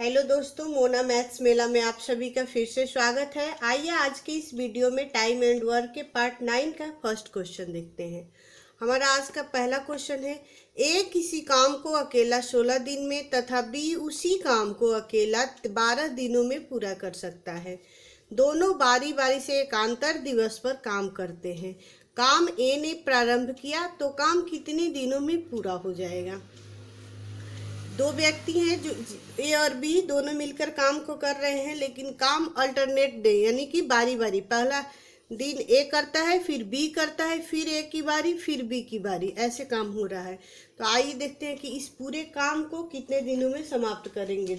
Hello दोस्तों, Mona maths मेला में आप सभी का फिर से स्वागत है। आइए आज की इस वीडियो में टाइम एंड वर्क के पार्ट 9 का फर्स्ट क्वेश्चन देखते हैं। हमारा आज का पहला क्वेश्चन है, ए किसी काम को अकेला 16 दिन में तथा बी उसी काम को अकेला 12 दिनों में पूरा कर सकता है। दोनों बारी बारी से एकांतर दिवस पर काम करते हैं। काम ए ने प्रारंभ किया तो काम कितने दिनों में पूरा हो जाएगा। दो व्यक्ति हैं जो ए और बी दोनों मिलकर काम को कर रहे हैं, लेकिन काम अल्टरनेट डे यानी कि बारी बारी, पहला दिन ए करता है, फिर बी करता है, फिर ए की बारी, फिर बी की बारी, ऐसे काम हो रहा है। तो आइए देखते हैं कि इस पूरे काम को कितने दिनों में समाप्त करेंगे।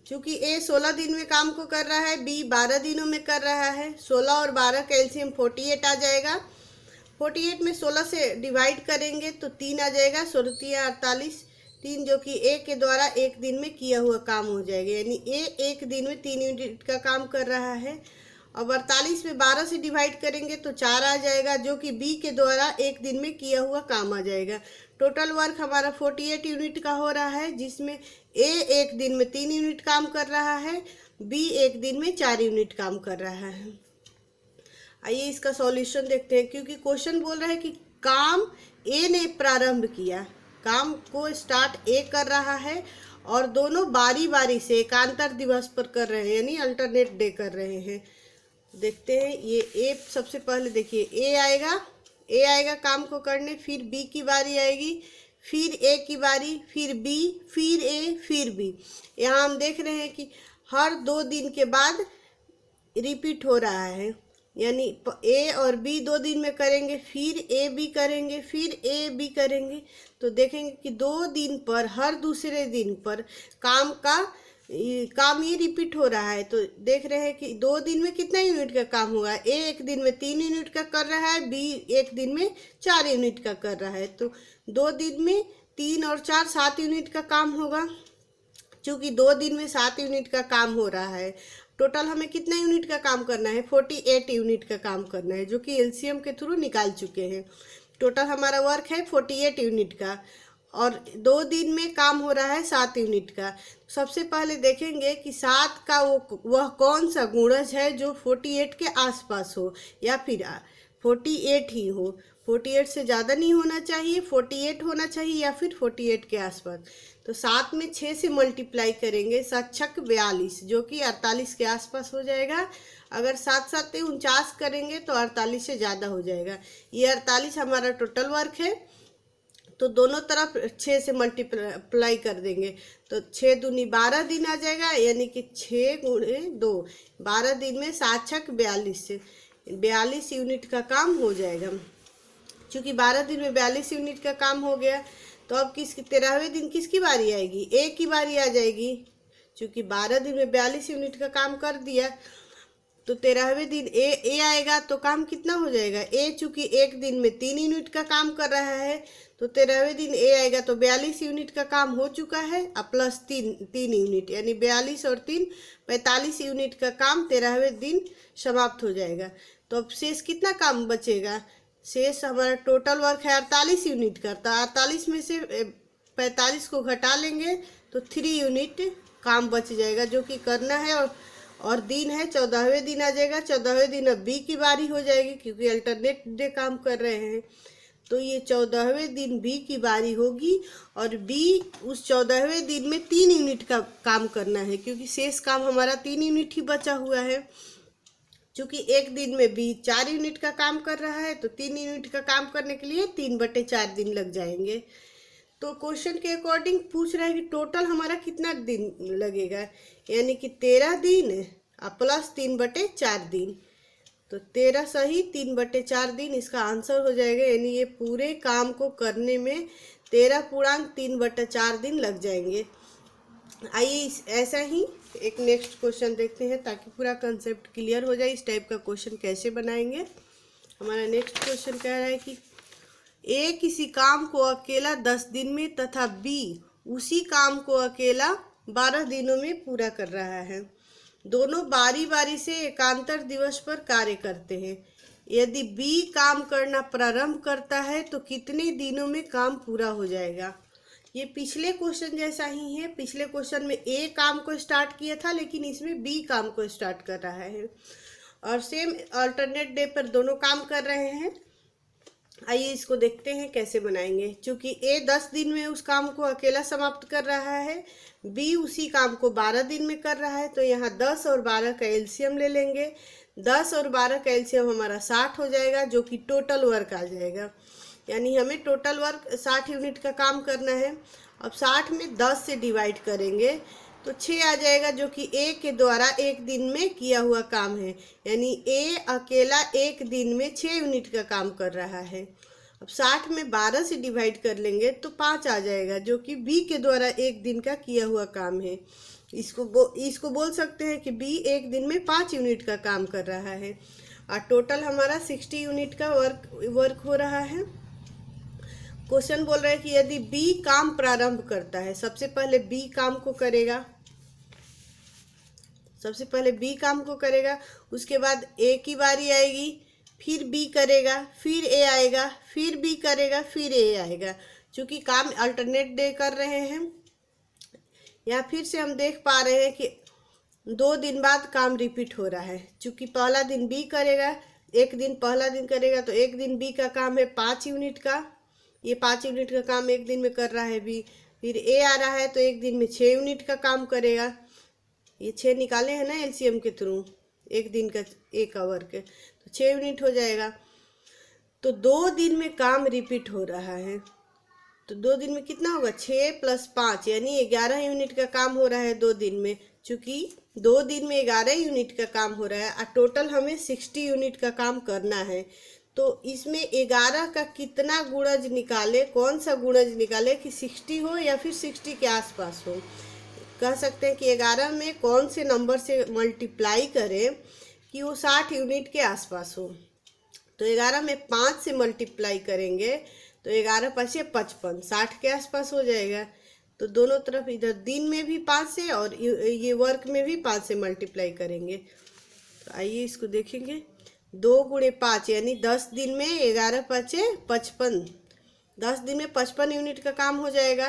क्योंकि ए 16 दिन में काम को कर रहा है, बी 12 दिनों में कर रहा है। 16 और 12 का एलसीएम 48 आ जाएगा। 48 में 16 से डिवाइड करेंगे तो 3 आ जाएगा, 16 48, 3 जो कि ए के द्वारा एक दिन में किया हुआ काम हो जाएगा। यानी ए एक दिन में 3 यूनिट का काम कर रहा है। अब 48 में 12 से डिवाइड करेंगे तो 4 आ जाएगा, जो कि बी के द्वारा एक दिन में किया हुआ काम आ जाएगा। टोटल वर्क हमारा 48 यूनिट का हो रहा है, जिसमें ए एक दिन में 3 यूनिट काम कर रहा है, बी एक दिन में 4 यूनिट काम कर रहा है। आइए इसका सॉल्यूशन देखते हैं। क्योंकि क्वेश्चन बोल रहा है कि काम ए ने प्रारंभ किया, काम को स्टार्ट ए कर रहा है और दोनों बारी बारी से एकांतर दिवस पर कर रहे हैं, यानी अल्टरनेट डे कर रहे हैं। देखते हैं, ये ए सबसे पहले देखिए, ए आएगा काम को करने, फिर बी की बारी आएगी, फिर ए की बारी, फिर बी, फिर ए, फिर बी। यहाँ हम देख रहे हैं कि हर 2 दिन के बाद रिपीट हो रहा है, यानी ए और बी 2 दिन में करेंगे, फिर ए बी करेंगे, फिर ए बी करेंगे। तो देखेंगे कि 2 दिन पर, हर दूसरे दिन पर काम ये रिपीट हो रहा है। तो देख रहे हैं कि 2 दिन में कितना यूनिट का काम हुआ। ए एक दिन में 3 यूनिट का कर रहा है, बी एक दिन में 4 यूनिट का कर रहा है। तो 2 दिन में 3 और 4 7 यूनिट का काम होगा। चूँकि 2 दिन में 7 यूनिट का काम हो रहा है, टोटल हमें कितना यूनिट का काम करना है, 48 यूनिट का काम करना है, जो कि एलसीएम के थ्रू निकाल चुके हैं। टोटल हमारा वर्क है 48 यूनिट का और 2 दिन में काम हो रहा है 7 यूनिट का। सबसे पहले देखेंगे कि 7 का वह कौन सा गुणज है जो 48 के आसपास हो, या फिर 48 ही हो। 48 से ज़्यादा नहीं होना चाहिए, 48 होना चाहिए या फिर 48 के आसपास। तो 7 में 6 से मल्टीप्लाई करेंगे, 7 छक 42, जो कि 48 के आसपास हो जाएगा। अगर 7 7 49 करेंगे तो 48 से ज़्यादा हो जाएगा। ये 48 हमारा टोटल वर्क है। तो दोनों तरफ 6 से मल्टीप्लाई कर देंगे तो 6 दूनी 12 दिन आ जाएगा, यानी कि 6 गुणे 2, 12 दिन में 7 छक 42 से 42 यूनिट का काम हो जाएगा। क्योंकि 12 दिन में 42 यूनिट का काम हो गया, तो अब 13वें दिन किसकी बारी आएगी, ए की बारी आ जाएगी। क्योंकि 12 दिन में 42 यूनिट का काम कर दिया, तो 13वें दिन ए आएगा तो काम कितना हो जाएगा। ए चूँकि एक दिन में 3 यूनिट का काम कर रहा है, तो 13वें दिन ए आएगा तो 42 यूनिट का काम हो चुका है, अब प्लस 3 यूनिट, यानी 42 और 3 45 यूनिट का काम 13वें दिन समाप्त हो जाएगा। तो अब शेष कितना काम बचेगा, शेष हमारा टोटल वर्क है 48 यूनिट का। तो 48 में से 45 को घटा लेंगे तो 3 यूनिट काम बच जाएगा, जो कि करना है। और दिन है 14वें दिन आ जाएगा। 14वें दिन अब बी की बारी हो जाएगी, क्योंकि अल्टरनेट डे काम कर रहे हैं। तो ये 14वें दिन बी की बारी होगी और बी उस 14वें दिन में 3 यूनिट का काम करना है, क्योंकि शेष काम हमारा 3 यूनिट ही बचा हुआ है। क्योंकि एक दिन में बी 4 यूनिट का काम कर रहा है, तो 3 यूनिट का काम करने के लिए 3/4 दिन लग जाएंगे। तो क्वेश्चन के अकॉर्डिंग पूछ रहा है कि टोटल हमारा कितना दिन लगेगा, यानी कि 13 दिन प्लस 3/4 दिन। तो 13 सही 3/4 दिन इसका आंसर हो जाएगा। यानी ये पूरे काम को करने में 13 पूर्णांक 3/4 दिन लग जाएंगे। आइए ऐसा ही एक नेक्स्ट क्वेश्चन देखते हैं, ताकि पूरा कंसेप्ट क्लियर हो जाए। इस टाइप का क्वेश्चन कैसे बनाएंगे। हमारा नेक्स्ट क्वेश्चन कह रहा है कि ए किसी काम को अकेला 10 दिन में तथा बी उसी काम को अकेला 12 दिनों में पूरा कर रहा है। दोनों बारी बारी से एकांतर दिवस पर कार्य करते हैं। यदि बी काम करना प्रारंभ करता है तो कितने दिनों में काम पूरा हो जाएगा। ये पिछले क्वेश्चन जैसा ही है। पिछले क्वेश्चन में ए काम को स्टार्ट किया था, लेकिन इसमें बी काम को स्टार्ट कर रहा है और सेम अल्टरनेट डे पर दोनों काम कर रहे हैं। आइए इसको देखते हैं कैसे बनाएंगे। चूंकि ए 10 दिन में उस काम को अकेला समाप्त कर रहा है, बी उसी काम को 12 दिन में कर रहा है, तो यहाँ 10 और 12 का एलसीएम ले लेंगे। 10 और 12 का एलसीएम हमारा 60 हो जाएगा, जो कि टोटल वर्क आ जाएगा। यानी हमें टोटल वर्क 60 यूनिट का काम करना है। अब 60 में 10 से डिवाइड करेंगे तो 6 आ जाएगा, जो कि ए के द्वारा एक दिन में किया हुआ काम है। यानी ए अकेला एक दिन में 6 यूनिट का काम कर रहा है। अब 60 में 12 से डिवाइड कर लेंगे तो 5 आ जाएगा, जो कि बी के द्वारा एक दिन का किया हुआ काम है। इसको बोल सकते हैं कि बी एक दिन में 5 यूनिट का काम कर रहा है और टोटल हमारा 60 यूनिट का वर्क हो रहा है। क्वेश्चन बोल रहा है कि यदि बी काम प्रारंभ करता है, सबसे पहले बी काम को करेगा, उसके बाद ए की बारी आएगी, फिर बी करेगा, फिर ए आएगा, फिर बी करेगा, फिर ए आएगा। चूंकि काम अल्टरनेट डे कर रहे हैं, या फिर से हम देख पा रहे हैं कि 2 दिन बाद काम रिपीट हो रहा है। चूंकि पहला दिन बी करेगा, एक दिन पहला दिन करेगा, तो एक दिन बी का काम है 5 यूनिट का। ये 5 यूनिट का काम एक दिन में कर रहा है बी। फिर ए आ रहा है तो एक दिन में 6 यूनिट का काम करेगा। ये 6 निकाले हैं ना एलसीएम के थ्रू, एक दिन का ए का वर्क है, तो 6 यूनिट हो जाएगा। तो 2 दिन में काम रिपीट हो रहा है, तो 2 दिन में कितना होगा, 6 + 5 यानी 11 यूनिट का काम हो रहा है 2 दिन में। चूँकि 2 दिन में 11 यूनिट का काम हो रहा है और टोटल हमें 60 यूनिट का काम करना है। तो इसमें 11 का कितना गुणज निकाले, कौन सा गुणज निकाले कि 60 हो या फिर 60 के आसपास हो। कह सकते हैं कि 11 में कौन से नंबर से मल्टीप्लाई करें कि वो 60 यूनिट के आसपास हो। तो 11 में 5 से मल्टीप्लाई करेंगे तो 11 × 5 = 55, 60 के आसपास हो जाएगा। तो दोनों तरफ इधर दिन में भी 5 से और ये वर्क में भी 5 से मल्टीप्लाई करेंगे। तो आइए इसको देखेंगे। 2 × 5 यानी 10 दिन में 11 × 5 = 55, 10 दिन में 55 यूनिट का काम हो जाएगा।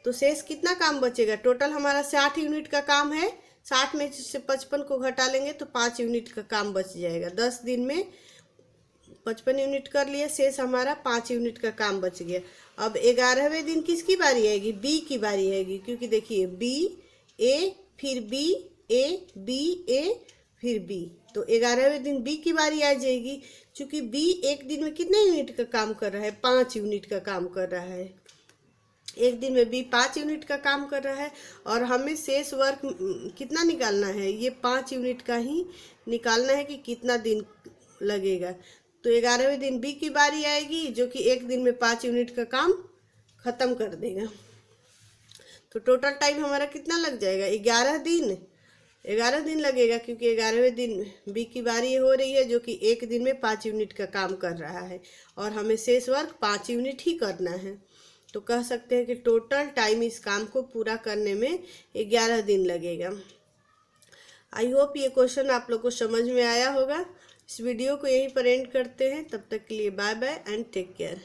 तो शेष कितना काम बचेगा, टोटल हमारा 60 यूनिट का काम है, 60 में से 55 को घटा लेंगे तो 5 यूनिट का काम बच जाएगा। 10 दिन में 55 यूनिट कर लिए, शेष हमारा 5 यूनिट का काम बच गया। अब 11वें दिन किसकी बारी आएगी, बी की बारी आएगी, क्योंकि देखिए बी ए फिर बी ए बी ए फिर बी, तो 11वें दिन बी की बारी आ जाएगी। क्योंकि बी एक दिन में कितने यूनिट का काम कर रहा है, 5 यूनिट का काम कर रहा है। एक दिन में बी 5 यूनिट का काम कर रहा है और हमें शेष वर्क कितना निकालना है, ये 5 यूनिट का ही निकालना है कि कितना दिन लगेगा। तो 11वें दिन बी की बारी आएगी, जो कि एक दिन में 5 यूनिट का काम ख़त्म कर देगा। तो टोटल टाइम हमारा कितना लग जाएगा, 11 दिन लगेगा, क्योंकि 11वें दिन बी की बारी हो रही है, जो कि एक दिन में 5 यूनिट का काम कर रहा है और हमें शेष वर्क 5 यूनिट ही करना है। तो कह सकते हैं कि टोटल टाइम इस काम को पूरा करने में 11 दिन लगेगा। आई होप ये क्वेश्चन आप लोग को समझ में आया होगा। इस वीडियो को यहीं पर एंड करते हैं। तब तक के लिए bye bye and take care.